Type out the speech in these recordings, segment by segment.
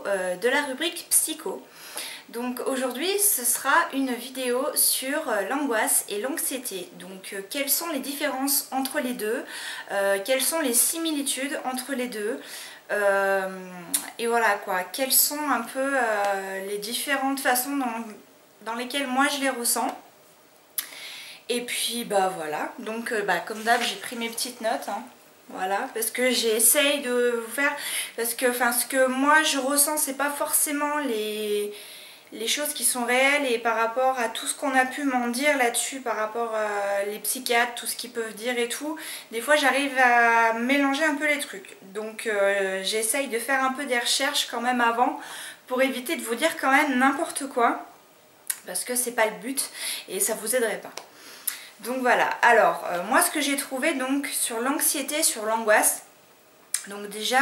de la rubrique psycho. Donc aujourd'hui ce sera une vidéo sur l'angoisse et l'anxiété. Donc quelles sont les différences entre les deux, quelles sont les similitudes entre les deux, et voilà quoi, quelles sont un peu les différentes façons dans lesquelles moi je les ressens. Et puis bah voilà, donc comme d'hab j'ai pris mes petites notes, hein. Voilà, parce que j'essaye de vous faire, parce que ce que moi je ressens, c'est pas forcément les choses qui sont réelles, et par rapport à tout ce qu'on a pu m'en dire là-dessus, par rapport à les psychiatres, tout ce qu'ils peuvent dire et tout, des fois j'arrive à mélanger un peu les trucs. Donc j'essaye de faire un peu des recherches quand même avant, pour éviter de vous dire quand même n'importe quoi, parce que c'est pas le but et ça vous aiderait pas. Donc voilà, alors moi ce que j'ai trouvé donc sur l'anxiété, sur l'angoisse, donc déjà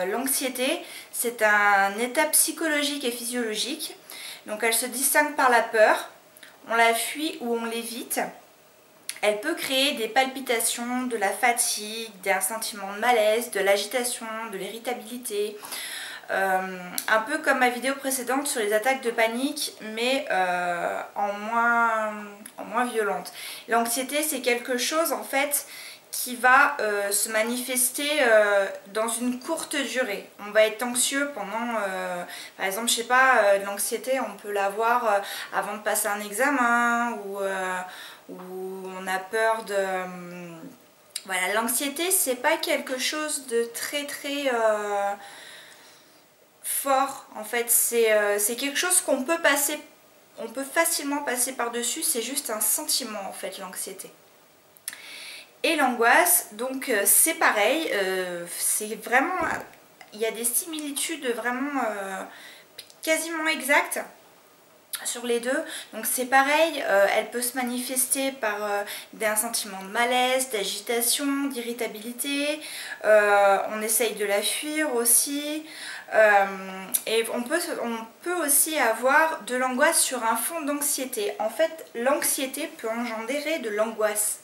l'anxiété c'est un état psychologique et physiologique, donc elle se distingue par la peur, on la fuit ou on l'évite, elle peut créer des palpitations, de la fatigue, un sentiment de malaise, de l'agitation, de l'irritabilité, un peu comme ma vidéo précédente sur les attaques de panique, mais en moins violente. L'anxiété c'est quelque chose en fait qui va se manifester dans une courte durée. On va être anxieux pendant, par exemple, je sais pas, de l'anxiété, on peut l'avoir avant de passer un examen, ou on a peur de... voilà, l'anxiété c'est pas quelque chose de très fort en fait, c'est quelque chose qu'on peut passer, on peut facilement passer par-dessus, c'est juste un sentiment en fait, l'anxiété. Et l'angoisse, donc c'est pareil, c'est vraiment, il y a des similitudes vraiment quasiment exactes sur les deux. Donc c'est pareil, elle peut se manifester par un sentiment de malaise, d'agitation, d'irritabilité, on essaye de la fuir aussi, et on peut aussi avoir de l'angoisse sur un fond d'anxiété. En fait, l'anxiété peut engendrer de l'angoisse.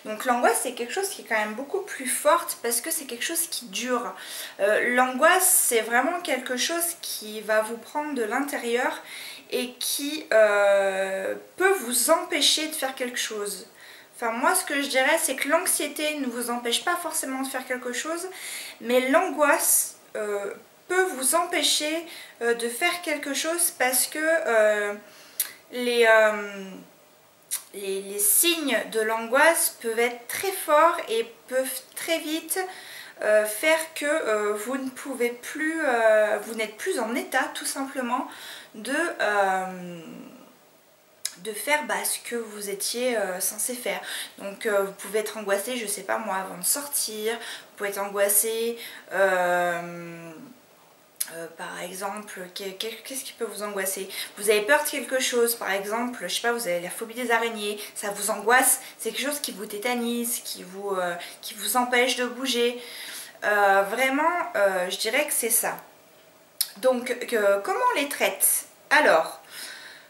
Donc l'angoisse c'est quelque chose qui est quand même beaucoup plus forte, parce que c'est quelque chose qui dure. L'angoisse c'est vraiment quelque chose qui va vous prendre de l'intérieur et qui peut vous empêcher de faire quelque chose. Enfin moi ce que je dirais c'est que l'anxiété ne vous empêche pas forcément de faire quelque chose, mais l'angoisse peut vous empêcher de faire quelque chose, parce que les signes de l'angoisse peuvent être très forts et peuvent très vite faire que vous ne pouvez plus, vous n'êtes plus en état tout simplement de faire ce que vous étiez censé faire. Donc vous pouvez être angoissé, je sais pas moi, avant de sortir, vous pouvez être angoissé par exemple, qu'est-ce qui peut vous angoisser? Vous avez peur de quelque chose, par exemple, je sais pas, vous avez la phobie des araignées, ça vous angoisse, c'est quelque chose qui vous tétanise, qui vous empêche de bouger. Vraiment, je dirais que c'est ça. Donc, comment on les traite? Alors,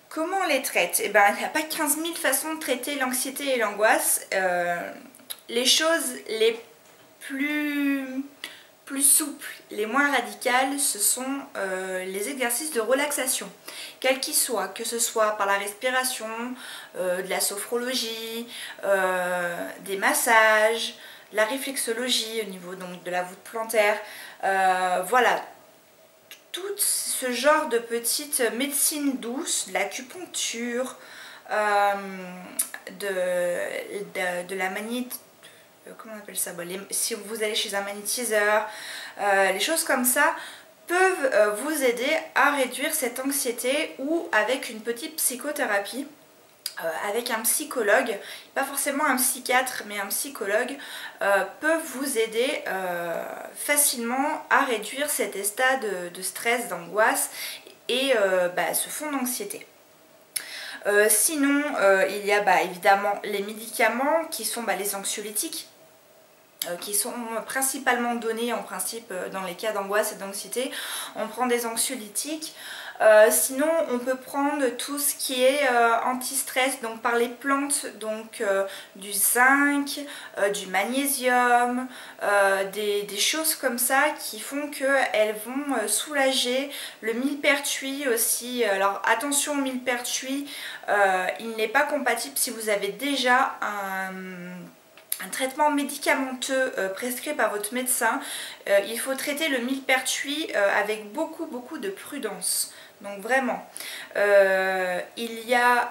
comment on les traite? Eh ben, il n'y a pas 15 000 façons de traiter l'anxiété et l'angoisse. Les choses les plus souples, les moins radicales, ce sont les exercices de relaxation, quels qu'ils soient, que ce soit par la respiration, de la sophrologie, des massages, la réflexologie au niveau donc de la voûte plantaire, voilà, tout ce genre de petites médecines douces, de l'acupuncture, de la comment on appelle ça, si vous allez chez un magnétiseur, les choses comme ça peuvent vous aider à réduire cette anxiété, ou avec une petite psychothérapie, avec un psychologue, pas forcément un psychiatre mais un psychologue, peut vous aider facilement à réduire cet état de stress, d'angoisse et ce fond d'anxiété. Sinon il y a évidemment les médicaments qui sont les anxiolytiques, qui sont principalement donnés en principe dans les cas d'angoisse et d'anxiété. On prend des anxiolytiques Sinon on peut prendre tout ce qui est anti-stress, donc par les plantes, donc du zinc, du magnésium, des choses comme ça qui font qu'elles vont soulager. Le millepertuis aussi, alors attention au millepertuis, il n'est pas compatible si vous avez déjà un traitement médicamenteux prescrit par votre médecin. Il faut traiter le millepertuis avec beaucoup de prudence. Donc vraiment, il y a...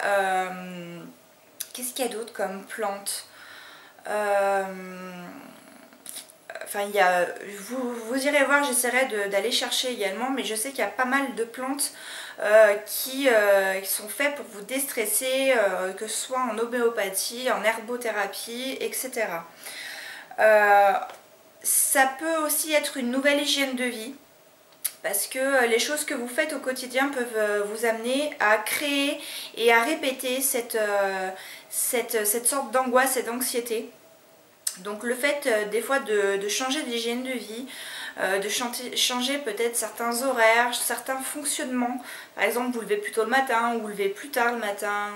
qu'est-ce qu'il y a d'autre comme plante? Enfin, il y a, vous irez voir, j'essaierai d'aller chercher également, mais je sais qu'il y a pas mal de plantes qui sont faites pour vous déstresser, que ce soit en homéopathie, en herbothérapie, etc. Ça peut aussi être une nouvelle hygiène de vie, parce que les choses que vous faites au quotidien peuvent vous amener à créer et à répéter cette sorte d'angoisse et d'anxiété. Donc le fait des fois de changer d'hygiène de vie, de changer peut-être certains horaires, certains fonctionnements, par exemple vous levez plus tôt le matin ou vous levez plus tard le matin,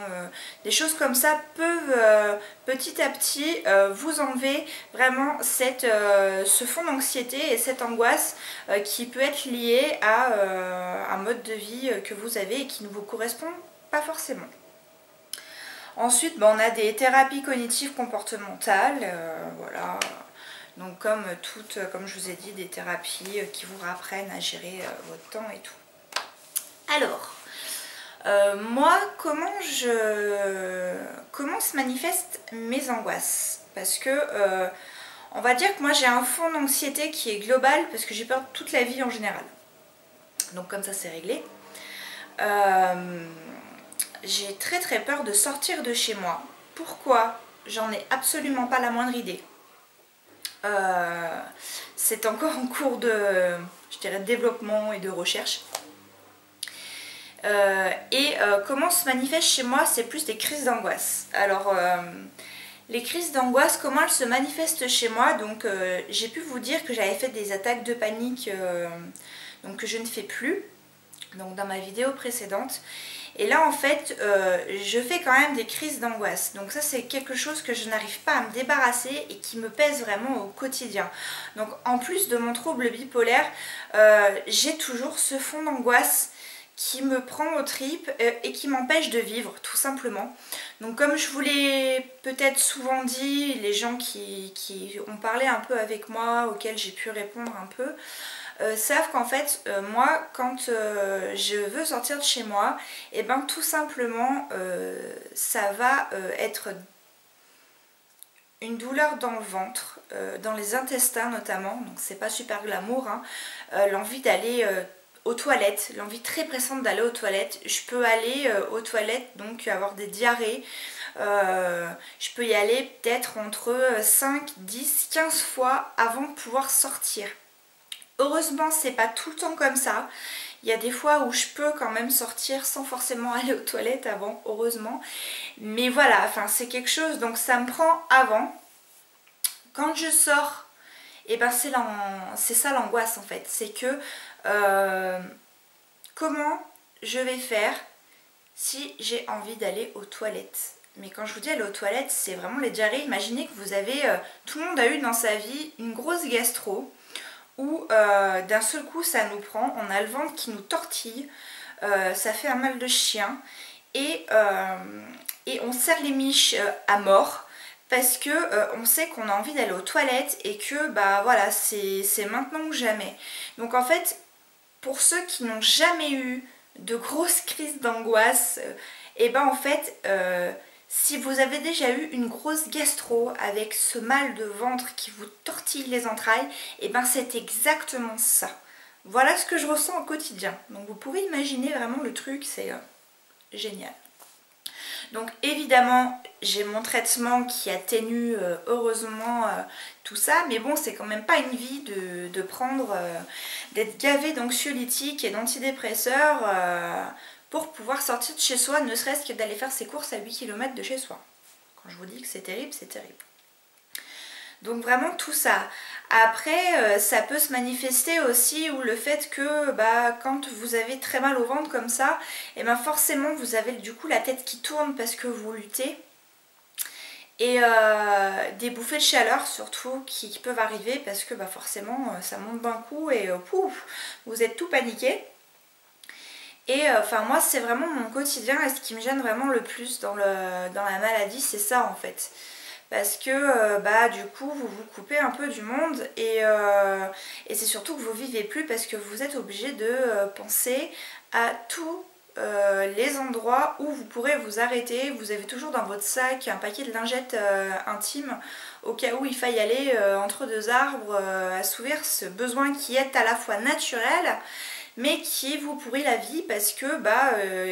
des choses comme ça peuvent petit à petit vous enlever vraiment ce fond d'anxiété et cette angoisse qui peut être liée à un mode de vie que vous avez et qui ne vous correspond pas forcément. Ensuite, on a des thérapies cognitives comportementales, voilà. Donc comme je vous ai dit, des thérapies qui vous apprennent à gérer votre temps et tout. Alors, moi, comment se manifestent mes angoisses? Parce que, on va dire que moi j'ai un fond d'anxiété qui est global, parce que j'ai peur toute la vie en général. Donc comme ça c'est réglé. J'ai très peur de sortir de chez moi. Pourquoi? J'en ai absolument pas la moindre idée. C'est encore en cours de, je dirais, de développement et de recherche. Comment se manifeste chez moi? C'est plus des crises d'angoisse. Alors, les crises d'angoisse, comment elles se manifestent chez moi? Donc, j'ai pu vous dire que j'avais fait des attaques de panique, donc que je ne fais plus, donc dans ma vidéo précédente. Et là en fait je fais quand même des crises d'angoisse, donc ça c'est quelque chose que je n'arrive pas à me débarrasser et qui me pèse vraiment au quotidien. Donc en plus de mon trouble bipolaire, j'ai toujours ce fond d'angoisse qui me prend aux tripes et qui m'empêche de vivre tout simplement. Donc comme je vous l'ai peut-être souvent dit, les gens qui ont parlé un peu avec moi, auxquels j'ai pu répondre un peu, savent qu'en fait moi quand je veux sortir de chez moi, et ben tout simplement ça va être une douleur dans le ventre, dans les intestins notamment, donc c'est pas super glamour, hein, l'envie d'aller aux toilettes, l'envie très pressante d'aller aux toilettes. Je peux aller aux toilettes, donc avoir des diarrhées. Je peux y aller peut-être entre 5, 10, 15 fois avant de pouvoir sortir. Heureusement, c'est pas tout le temps comme ça. Il y a des fois où je peux quand même sortir sans forcément aller aux toilettes avant, heureusement. Mais voilà, enfin c'est quelque chose, donc ça me prend avant. Quand je sors, et ben c'est ça l'angoisse en fait. C'est que comment je vais faire si j'ai envie d'aller aux toilettes? Mais quand je vous dis aller aux toilettes, c'est vraiment les diarrhées. Imaginez que vous avez, tout le monde a eu dans sa vie une grosse gastro, où d'un seul coup ça nous prend, on a le ventre qui nous tortille, ça fait un mal de chien, et on serre les miches à mort, parce que on sait qu'on a envie d'aller aux toilettes, et que bah voilà, c'est maintenant ou jamais. Donc en fait, pour ceux qui n'ont jamais eu de grosses crises d'angoisse, et ben en fait, si vous avez déjà eu une grosse gastro avec ce mal de ventre qui vous tortille les entrailles, et ben c'est exactement ça. Voilà ce que je ressens au quotidien. Donc vous pourrez imaginer vraiment le truc, c'est génial. Donc évidemment j'ai mon traitement qui atténue heureusement tout ça, mais bon c'est quand même pas une vie de prendre, d'être gavé d'anxiolytiques et d'antidépresseurs pour pouvoir sortir de chez soi, ne serait-ce que d'aller faire ses courses à 8 km de chez soi. Quand je vous dis que c'est terrible, c'est terrible. Donc vraiment tout ça. Après, ça peut se manifester aussi ou le fait que quand vous avez très mal au ventre comme ça, et ben forcément vous avez du coup la tête qui tourne parce que vous luttez. Et des bouffées de chaleur surtout qui peuvent arriver parce que forcément ça monte d'un coup et pouf, vous êtes tout paniqué. Et enfin moi c'est vraiment mon quotidien et ce qui me gêne vraiment le plus dans la maladie, c'est ça en fait. Parce que du coup vous vous coupez un peu du monde et c'est surtout que vous vivez plus parce que vous êtes obligé de penser à tous les endroits où vous pourrez vous arrêter. Vous avez toujours dans votre sac un paquet de lingettes intimes au cas où il faille aller entre deux arbres, assouvir ce besoin qui est à la fois naturel mais qui vous pourrit la vie parce que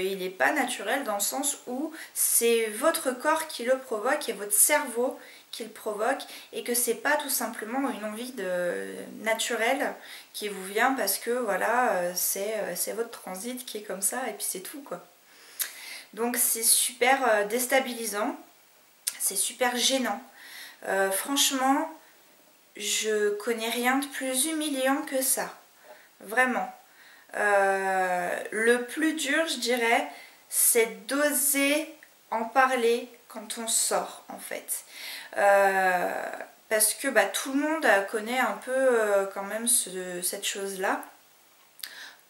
il n'est pas naturel dans le sens où c'est votre corps qui le provoque et votre cerveau qui le provoque et que c'est pas tout simplement une envie naturelle qui vous vient parce que voilà c'est votre transit qui est comme ça et puis c'est tout quoi. Donc c'est super déstabilisant, c'est super gênant. Franchement, je connais rien de plus humiliant que ça, vraiment. Le plus dur, je dirais, c'est d'oser en parler quand on sort, en fait. Parce que tout le monde connaît un peu quand même cette chose-là.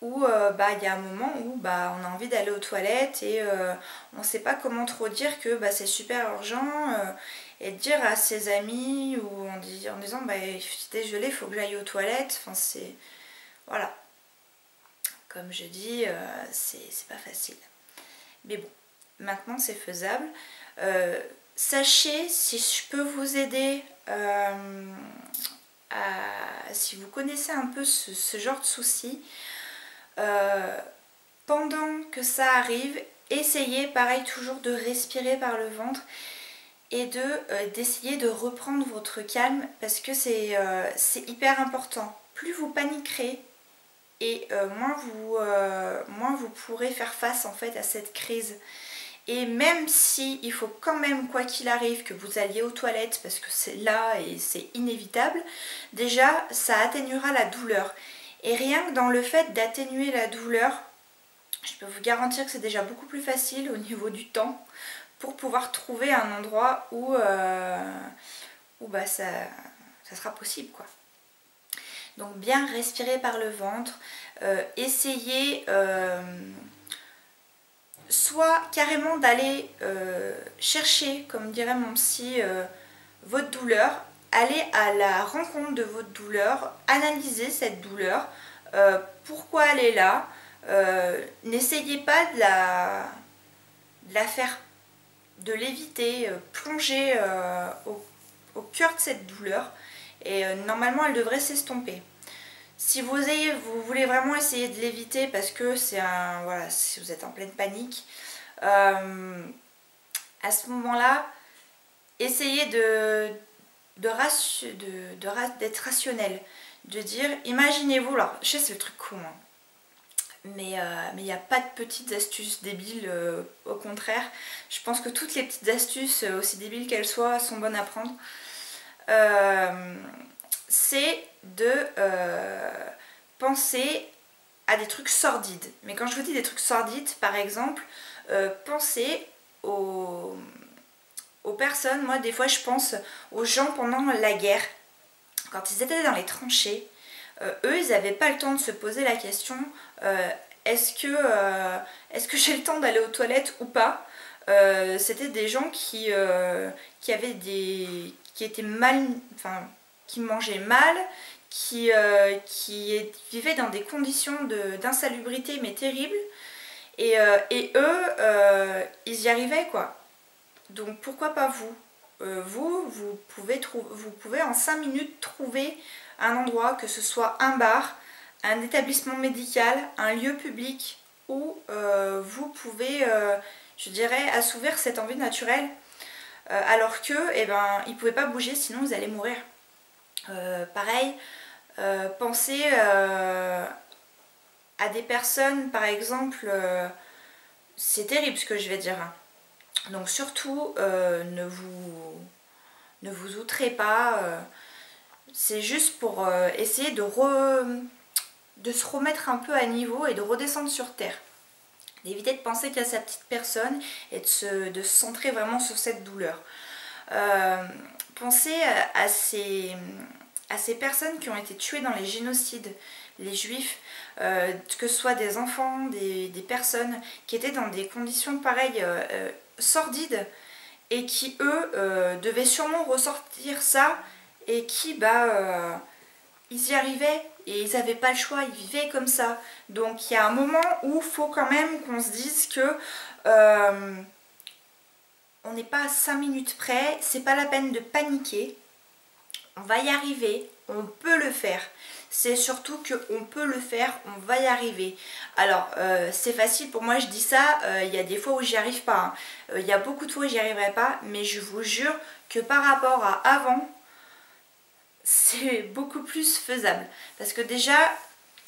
Où il y a un moment où on a envie d'aller aux toilettes et on ne sait pas comment trop dire que c'est super urgent et de dire à ses amis ou en disant je suis désolée, il faut que j'aille aux toilettes. Enfin, c'est... Voilà. Comme je dis, c'est pas facile. Mais bon, maintenant c'est faisable. Sachez, si je peux vous aider, si vous connaissez un peu ce genre de soucis, pendant que ça arrive, essayez pareil toujours de respirer par le ventre et d'essayer de reprendre votre calme parce que c'est hyper important. Plus vous paniquerez, et moins vous pourrez faire face en fait à cette crise. Et même si il faut quand même quoi qu'il arrive que vous alliez aux toilettes parce que c'est là et c'est inévitable, déjà ça atténuera la douleur. Et rien que dans le fait d'atténuer la douleur, je peux vous garantir que c'est déjà beaucoup plus facile au niveau du temps pour pouvoir trouver un endroit où ça sera possible quoi. Donc bien respirer par le ventre, essayez soit carrément d'aller chercher, comme dirait mon psy, votre douleur, aller à la rencontre de votre douleur, analyser cette douleur, pourquoi elle est là, n'essayez pas de la faire, de l'éviter, plonger au cœur de cette douleur et normalement elle devrait s'estomper. Si vous voulez vraiment essayer de l'éviter parce que voilà, si vous êtes en pleine panique, à ce moment-là, essayez d'être rationnel, de dire, imaginez-vous, alors je sais c'est le truc con, hein, mais il n'y a pas de petites astuces débiles, au contraire, je pense que toutes les petites astuces, aussi débiles qu'elles soient, sont bonnes à prendre. C'est de penser à des trucs sordides. Mais quand je vous dis des trucs sordides, par exemple, pensez aux personnes. Moi, des fois, je pense aux gens pendant la guerre. Quand ils étaient dans les tranchées, eux, ils n'avaient pas le temps de se poser la question est-ce que j'ai le temps d'aller aux toilettes ou pas. C'était des gens qui étaient mal... Enfin, qui mangeaient mal, qui vivaient dans des conditions d'insalubrité mais terribles et eux ils y arrivaient quoi. Donc pourquoi pas vous vous pouvez en 5 minutes trouver un endroit, que ce soit un bar, un établissement médical, un lieu public où vous pouvez je dirais assouvir cette envie naturelle alors que ils ne pouvaient pas bouger sinon ils allaient mourir. Pareil, pensez à des personnes, par exemple, c'est terrible ce que je vais dire, hein. Donc surtout, ne vous ne vous outrez pas. C'est juste pour essayer de se remettre un peu à niveau et de redescendre sur terre. D'éviter de penser qu'il y a sa petite personne et de se centrer vraiment sur cette douleur. Pensez à ces personnes qui ont été tuées dans les génocides, les juifs, que ce soit des enfants, des personnes qui étaient dans des conditions pareilles, sordides, et qui eux devaient sûrement ressortir ça, et qui ils y arrivaient et ils n'avaient pas le choix, ils vivaient comme ça. Donc il y a un moment où il faut quand même qu'on se dise que on n'est pas à 5 minutes près, c'est pas la peine de paniquer, on va y arriver, on peut le faire. C'est surtout qu'on peut le faire, on va y arriver. Alors c'est facile pour moi, je dis ça, il y a des fois où j'y arrive pas, hein. Il y a beaucoup de fois où j'y arriverai pas, mais je vous jure que par rapport à avant, c'est beaucoup plus faisable. Parce que déjà,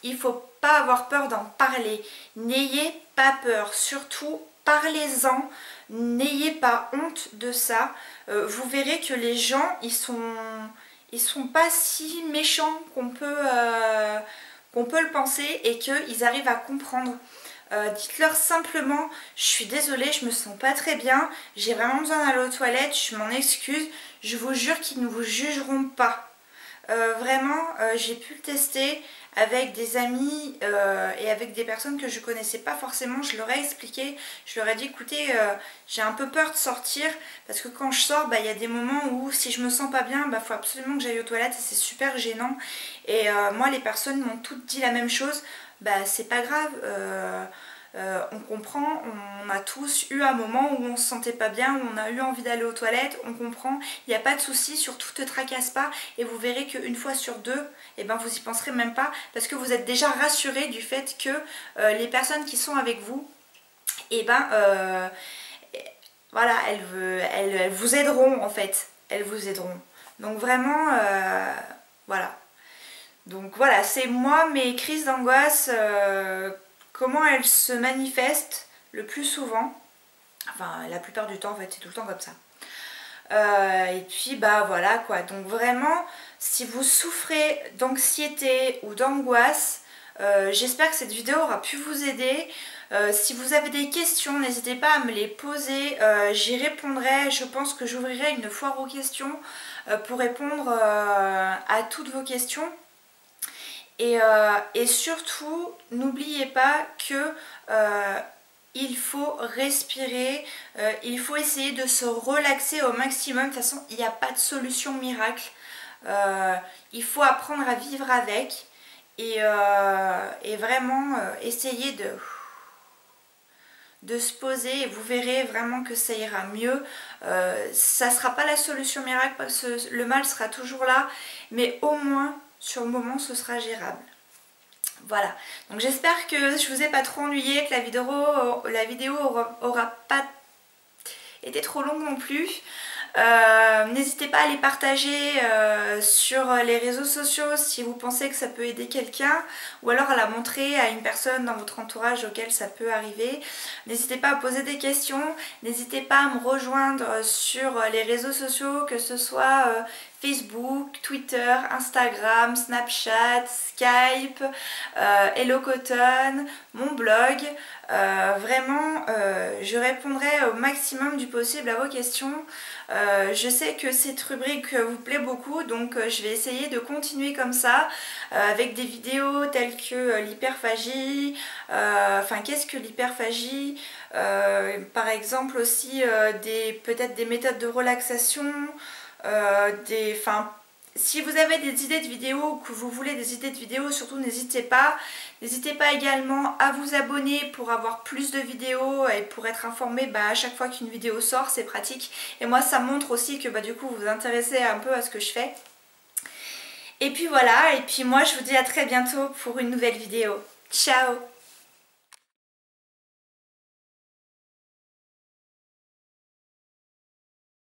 il ne faut pas avoir peur d'en parler. N'ayez pas peur, surtout parlez-en. N'ayez pas honte de ça. Vous verrez que les gens, ils sont pas si méchants qu'on peut le penser, et qu'ils arrivent à comprendre. Dites-leur simplement, je suis désolée, je me sens pas très bien, j'ai vraiment besoin d'aller aux toilettes, je m'en excuse. Je vous jure qu'ils ne vous jugeront pas. Vraiment, j'ai pu le tester avec des amis et avec des personnes que je connaissais pas forcément. Je leur ai expliqué, je leur ai dit écoutez, j'ai un peu peur de sortir parce que quand je sors, il y a des moments où si je me sens pas bien, faut absolument que j'aille aux toilettes et c'est super gênant. Et moi, les personnes m'ont toutes dit la même chose, c'est pas grave. On comprend, on a tous eu un moment où on se sentait pas bien, où on a eu envie d'aller aux toilettes, on comprend, il n'y a pas de souci, surtout te tracasse pas, et vous verrez qu'une fois sur deux, vous y penserez même pas, parce que vous êtes déjà rassuré du fait que les personnes qui sont avec vous, voilà, elles vous aideront en fait, elles vous aideront. Donc vraiment, voilà. Donc voilà, c'est moi mes crises d'angoisse. Comment elles se manifestent le plus souvent, enfin la plupart du temps en fait, c'est tout le temps comme ça. Et puis voilà quoi, donc vraiment si vous souffrez d'anxiété ou d'angoisse, j'espère que cette vidéo aura pu vous aider. Si vous avez des questions, n'hésitez pas à me les poser, j'y répondrai. Je pense que j'ouvrirai une foire aux questions pour répondre à toutes vos questions. Et surtout, n'oubliez pas que il faut respirer, il faut essayer de se relaxer au maximum. De toute façon, il n'y a pas de solution miracle. Il faut apprendre à vivre avec et vraiment essayer de se poser, et vous verrez vraiment que ça ira mieux. Ça ne sera pas la solution miracle parce que le mal sera toujours là, mais au moins sur le moment ce sera gérable. Voilà, donc j'espère que je vous ai pas trop ennuyé, que la vidéo aura pas été trop longue non plus. N'hésitez pas à les partager sur les réseaux sociaux si vous pensez que ça peut aider quelqu'un, ou alors à la montrer à une personne dans votre entourage auquel ça peut arriver. N'hésitez pas à poser des questions, n'hésitez pas à me rejoindre sur les réseaux sociaux, que ce soit Facebook, Twitter, Instagram, Snapchat, Skype, Hello Cotton, mon blog. Vraiment, je répondrai au maximum du possible à vos questions. Je sais que cette rubrique vous plaît beaucoup, donc je vais essayer de continuer comme ça, avec des vidéos telles que l'hyperphagie, qu'est-ce que l'hyperphagie, par exemple aussi peut-être des méthodes de relaxation, si vous avez des idées de vidéos ou que vous voulez des idées de vidéos, surtout n'hésitez pas. N'hésitez pas également à vous abonner pour avoir plus de vidéos et pour être informé à chaque fois qu'une vidéo sort, c'est pratique. Et moi ça montre aussi que du coup vous vous intéressez un peu à ce que je fais. Et puis voilà, et puis moi je vous dis à très bientôt pour une nouvelle vidéo. Ciao!